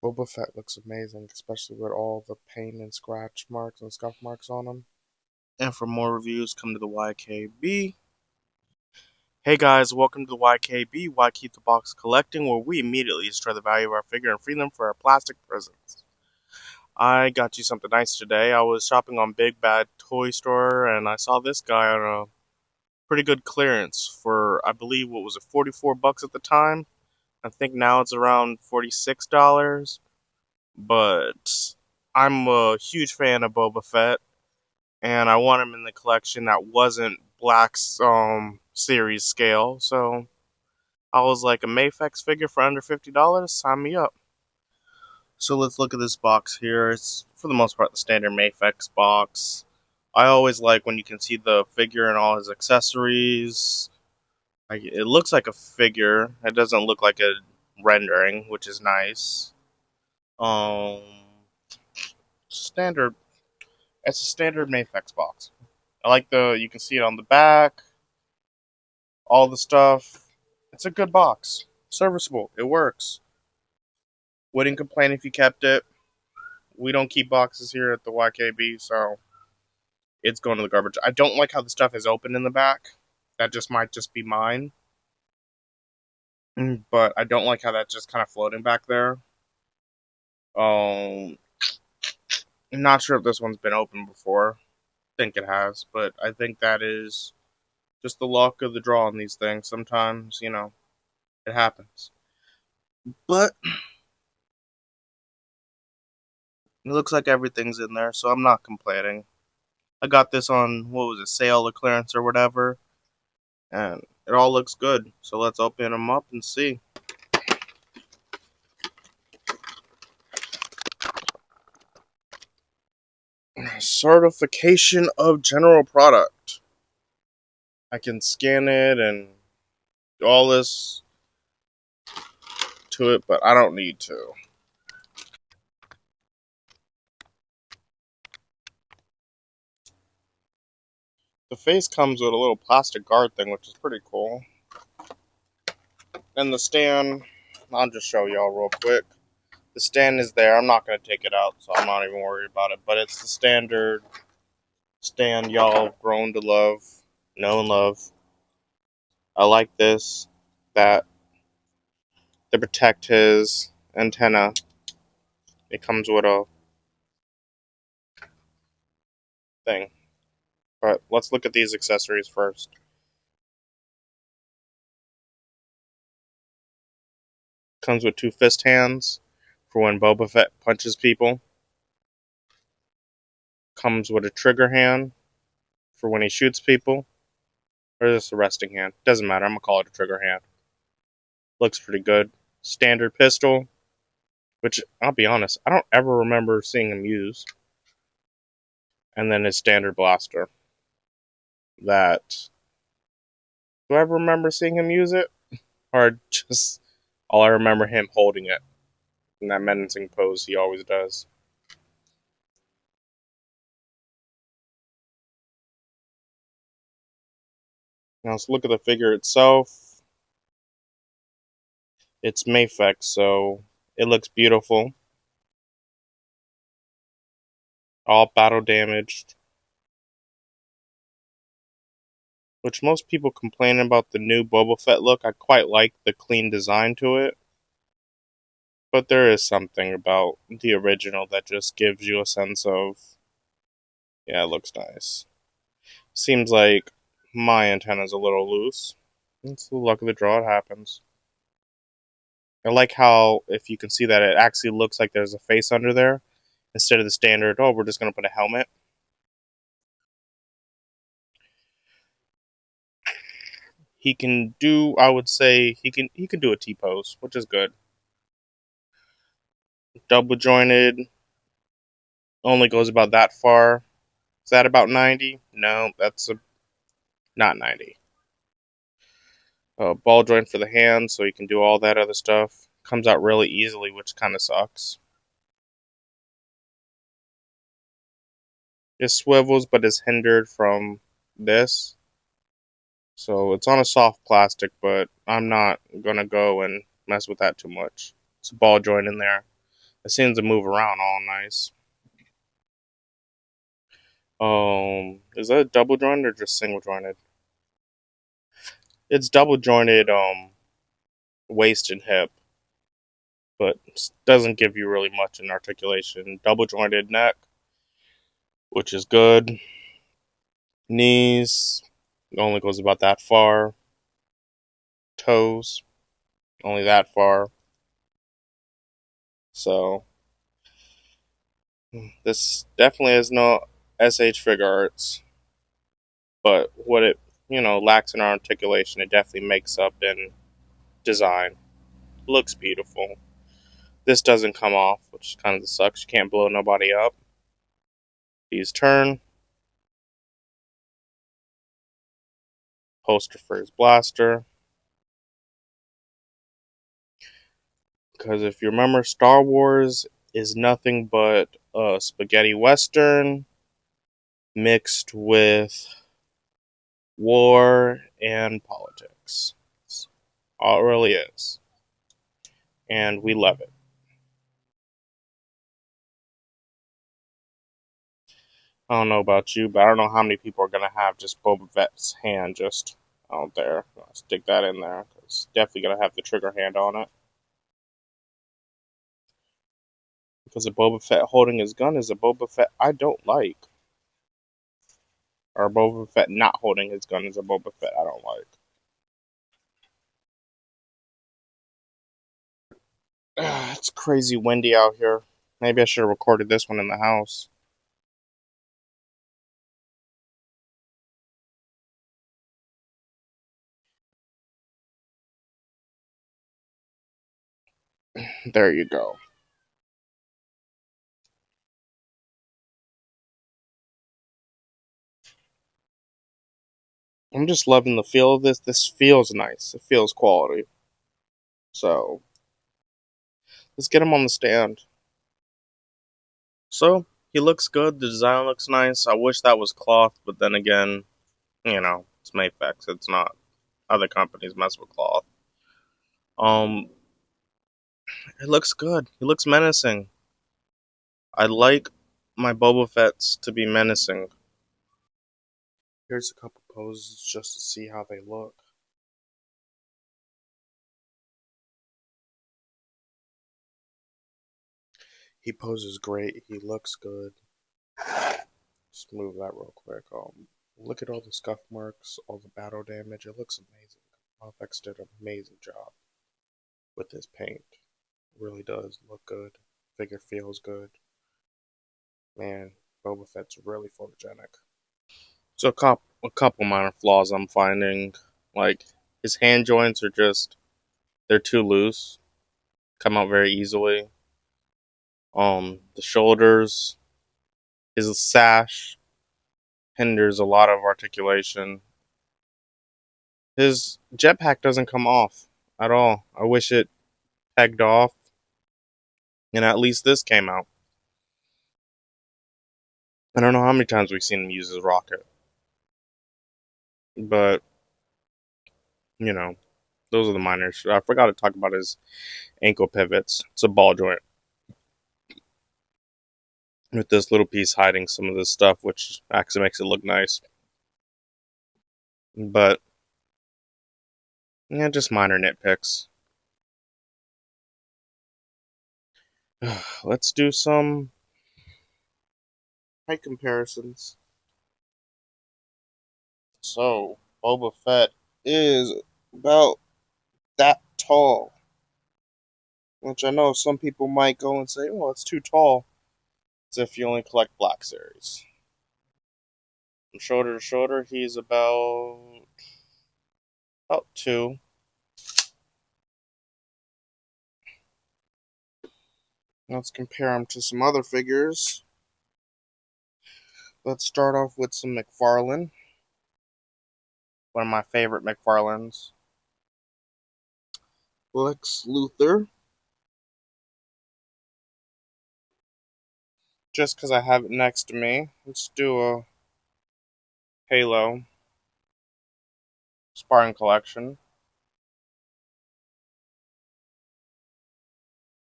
Boba Fett looks amazing, especially with all the paint and scratch marks and scuff marks on him. And for more reviews, come to the YKB. Hey guys, welcome to the YKB, Why Keep the Box Collecting, where we immediately destroy the value of our figure and free them for our plastic prisons. I got you something nice today. I was shopping on Big Bad Toy Store and I saw this guy on a pretty good clearance for, I believe, what was it, 44 bucks at the time? I think now it's around $46. But I'm a huge fan of Boba Fett, and I want him in the collection that wasn't Black's series scale. So I was like, a MAFEX figure for under $50, sign me up. So let's look at this box here. It's for the most part the standard MAFEX box. I always like when you can see the figure and all his accessories. Like, it looks like a figure. It doesn't look like a rendering, which is nice. Um, standard. It's a standard MAFEX box. I like you can see it on the back, all the stuff. It's a good box. Serviceable. It works. Wouldn't complain if you kept it. We don't keep boxes here at the YKB, so it's going to the garbage. I don't like how the stuff is open in the back. That just might just be mine. But I don't like how that's just kind of floating back there. I'm not sure if this one's been opened before. I think it has, but I think that is just the luck of the draw on these things. Sometimes, it happens. But it looks like everything's in there, so I'm not complaining. I got this on, what was it, sale or clearance or whatever, and it all looks good. So let's open them up and see. Certification of general product. I can scan it and do all this to it, but I don't need to. The face comes with a little plastic guard thing, which is pretty cool. And the stand, I'll just show y'all real quick. The stand is there. I'm not going to take it out, so I'm not even worried about it. But it's the standard stand y'all have grown to love, know and love. I like this, that, to protect his antenna. It comes with a thing. But let's look at these accessories first. Comes with two fist hands for when Boba Fett punches people. Comes with a trigger hand for when he shoots people. Or just a resting hand. Doesn't matter, I'm gonna call it a trigger hand. Looks pretty good. Standard pistol, which, I'll be honest, I don't ever remember seeing him use. And then his standard blaster. That, do I ever remember seeing him use it? Or just all I remember him holding it in that menacing pose he always does. Now let's look at the figure itself. It's MAFEX, so it looks beautiful. All battle damaged. Which most people complain about the new Boba Fett look. I quite like the clean design to it. But there is something about the original that just gives you a sense of, yeah, it looks nice. Seems like my antenna's a little loose. It's the luck of the draw, it happens. I like how, if you can see that, it actually looks like there's a face under there, instead of the standard, oh, we're just going to put a helmet. He can do, I would say, he can do a T-pose, which is good. Double jointed, only goes about that far. Is that about 90? No, that's not 90. Ball joint for the hand, so you can do all that other stuff. Comes out really easily, which kind of sucks. It swivels, but is hindered from this. So it's on a soft plastic, but I'm not gonna go and mess with that too much. It's a ball joint in there. It seems to move around all nice. Is that double jointed or just single jointed? It's double jointed waist and hip, but doesn't give you really much in articulation. Double jointed neck, which is good. Knees only goes about that far. Toes only that far. So this definitely is no SH figure arts, but what it lacks in articulation, it definitely makes up in design. Looks beautiful. This doesn't come off, which kind of sucks. You can't blow nobody up. These turn. Poster for his blaster. Because if you remember, Star Wars is nothing but a spaghetti western mixed with war and politics. That's all it really is. And we love it. I don't know about you, but I don't know how many people are going to have just Boba Fett's hand just out there. I'll stick that in there. It's definitely going to have the trigger hand on it. Because a Boba Fett holding his gun is a Boba Fett I don't like. Or Boba Fett not holding his gun is a Boba Fett I don't like. It's crazy windy out here. Maybe I should have recorded this one in the house. There you go. I'm just loving the feel of this. This feels nice. It feels quality. So, let's get him on the stand. So, he looks good. The design looks nice. I wish that was cloth, but then again, it's MAFEX. It's not. Other companies mess with cloth. Um, it looks good. He looks menacing. I like my Boba Fetts to be menacing. Here's a couple poses just to see how they look. He poses great. He looks good. Just move that real quick. Look at all the scuff marks, all the battle damage. It looks amazing. MAFEX did an amazing job with this paint. It really does look good. Figure feels good. Man, Boba Fett's really photogenic. So a couple minor flaws I'm finding, like his hand joints are they're too loose, come out very easily. The shoulders, his sash hinders a lot of articulation. His jetpack doesn't come off at all. I wish it pegged off, and at least this came out. I don't know how many times we've seen him use his rocket, but you know, those are the minors. I forgot to talk about his ankle pivots. It's a ball joint with this little piece hiding some of this stuff, which actually makes it look nice. But yeah, just minor nitpicks. Let's do some height comparisons. So, Boba Fett is about that tall, which I know some people might go and say, well, it's too tall. As if you only collect Black Series. From shoulder to shoulder, he's about 2. Let's compare him to some other figures. Let's start off with some McFarlane. One of my favorite McFarlanes. Lex Luthor. Just because I have it next to me, let's do a Halo Sparring Collection.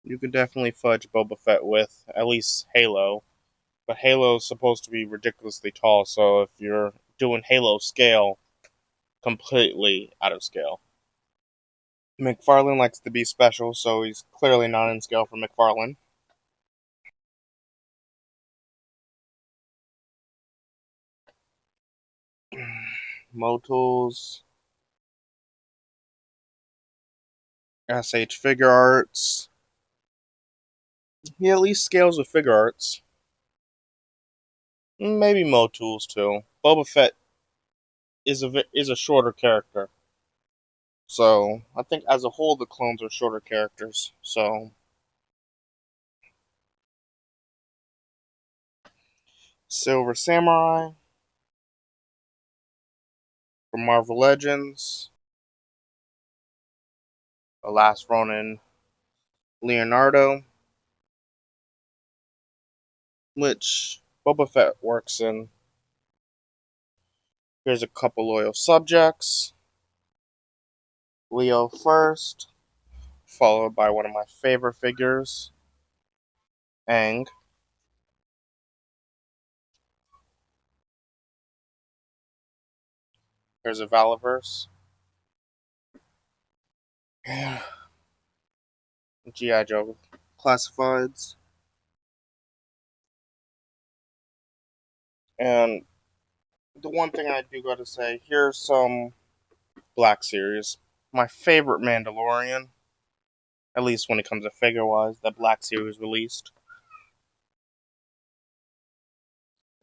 You can definitely fudge Boba Fett with at least Halo, but Halo is supposed to be ridiculously tall, so if you're doing Halo scale, completely out of scale. McFarlane likes to be special, so he's clearly not in scale for McFarlane. Motools, SH Figure Arts. He at least scales with Figure Arts. Maybe Motools too. Boba Fett is a shorter character, so I think as a whole the clones are shorter characters. So Silver Samurai from Marvel Legends, The Last Ronin Leonardo, which Boba Fett works in. Here's a couple loyal subjects. Leo first, followed by one of my favorite figures, Aang. Here's a Valaverse. G.I. Joe Classifieds. And the one thing I do gotta say, here's some Black Series. My favorite Mandalorian, at least when it comes to figure wise, that Black Series released.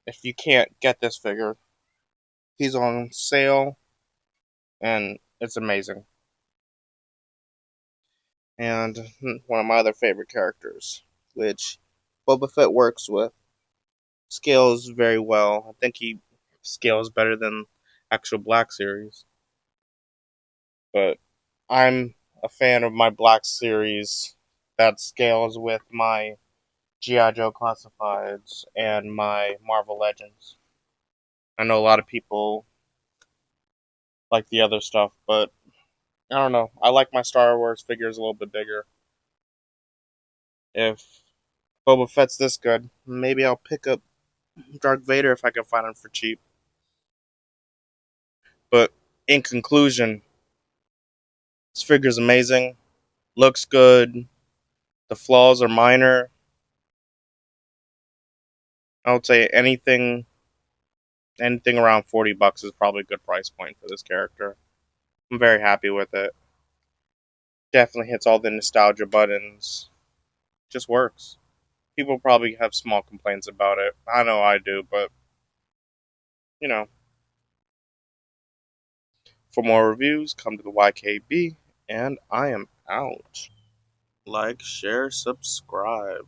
If you can't get this figure, he's on sale and it's amazing. And one of my other favorite characters, which Boba Fett works with, scales very well. I think he scales better than actual Black Series. But I'm a fan of my Black Series that scales with my G.I. Joe Classifieds and my Marvel Legends. I know a lot of people like the other stuff, but I don't know. I like my Star Wars figures a little bit bigger. If Boba Fett's this good, maybe I'll pick up Darth Vader if I can find him for cheap. But in conclusion, this figure's amazing, looks good, the flaws are minor. I would say anything around $40 is probably a good price point for this character. I'm very happy with it. Definitely hits all the nostalgia buttons. Just works. People probably have small complaints about it. I know I do, but you know, for more reviews, come to the YKB, and I am out. Like, share, subscribe.